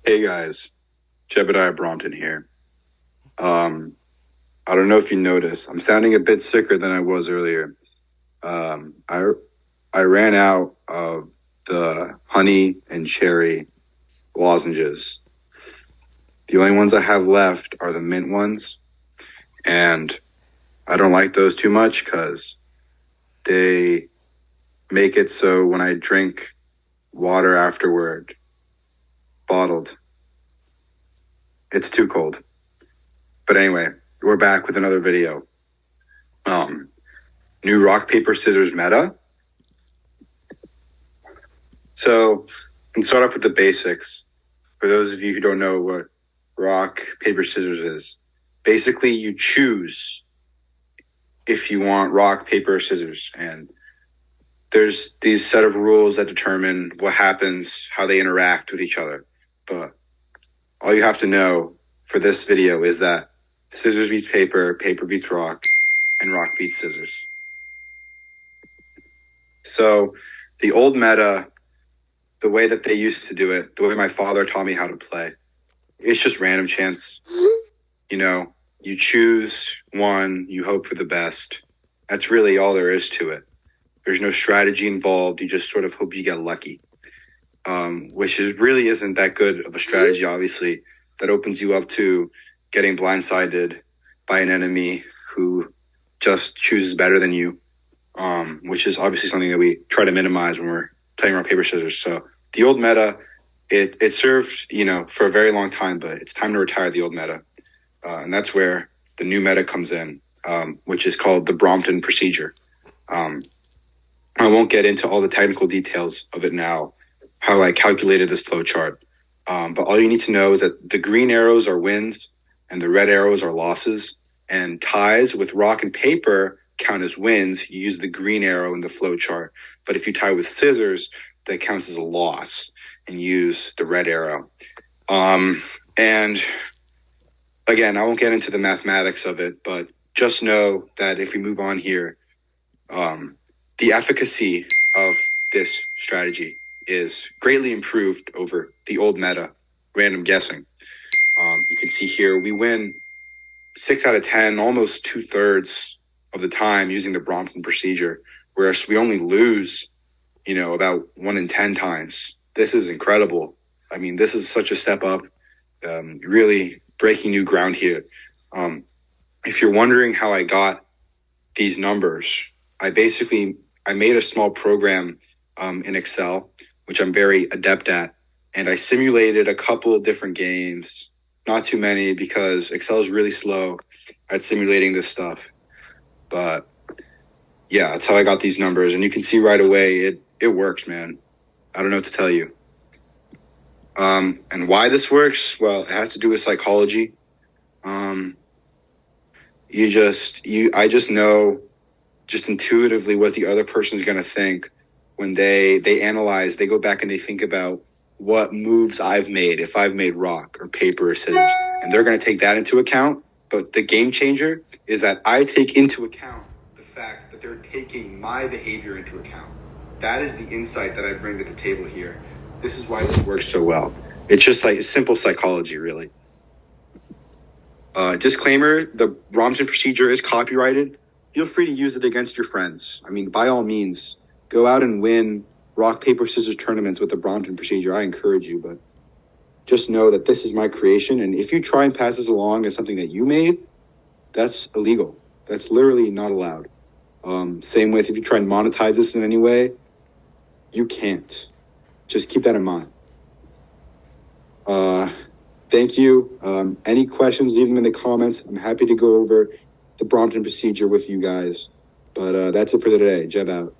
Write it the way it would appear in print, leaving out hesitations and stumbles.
Hey guys, Jebediah Brompton here. I don't know if you noticed, I'm sounding a bit sicker than I was earlier. Um, I I ran out of the honey and cherry lozenges. The only ones I have left are the mint ones, and I don't like those too much because they make it so when I drink water afterward, bottled, it's too cold. But anyway, we're back with another video. Um, New rock paper scissors meta. So, and start off with the basics. For those of you who don't know what rock paper scissors is, basically you choose if you want rock paper scissors, and there's these set of rules that determine what happens, how they interact with each other. But all you have to know for this video is that scissors beats paper, paper beats rock, and rock beats scissors. So the old meta, the way that they used to do it, the way my father taught me how to play, it's just random chance. You know, you choose one, you hope for the best. That's really all there is to it. There's no strategy involved. You just sort of hope you get lucky, which really isn't that good of a strategy, obviously. That opens you up to getting blindsided by an enemy who just chooses better than you, which is obviously something that we try to minimize when we're playing rock, paper, scissors. So the old meta, it served, for a very long time, but it's time to retire the old meta. And that's where the new meta comes in, which is called the Brompton procedure. I won't get into all the technical details of it now, how I calculated this flow chart. But all you need to know is that the green arrows are wins and the red arrows are losses. And ties with rock and paper count as wins. You use the green arrow in the flow chart. But if you tie with scissors, that counts as a loss and use the red arrow. And again, I won't get into the mathematics of it, but just know that if we move on here, the efficacy of this strategy is greatly improved over the old meta, random guessing. You can see here we win 6 out of 10, almost 2/3 of the time using the Brompton procedure, whereas we only lose, about 1 in 10 times. This is incredible. I mean, this is such a step up, really breaking new ground here. If you're wondering how I got these numbers, I made a small program in Excel, which I'm very adept at, and I simulated a couple of different games, not too many because Excel is really slow at simulating this stuff. But yeah, that's how I got these numbers, and you can see right away it works, man. I don't know what to tell you. And why this works? Well, it has to do with psychology. I just know just intuitively what the other person's going to think when they analyze, they go back and they think about what moves I've made, if I've made rock or paper or scissors, and they're going to take that into account. But the game changer is that I take into account the fact that they're taking my behavior into account. That is the insight that I bring to the table here. This is why this works so well. It's just like simple psychology, really. Disclaimer, the Brompton procedure is copyrighted. Feel free to use it against your friends. I mean, by all means, go out and win rock, paper, scissors tournaments with the Brompton procedure. I encourage you, but just know that this is my creation. And if you try and pass this along as something that you made, that's illegal. That's literally not allowed. Same with if you try and monetize this in any way, you can't. Just keep that in mind. Thank you. Any questions, leave them in the comments. I'm happy to go over the Brompton procedure with you guys. But that's it for today. Jeb out.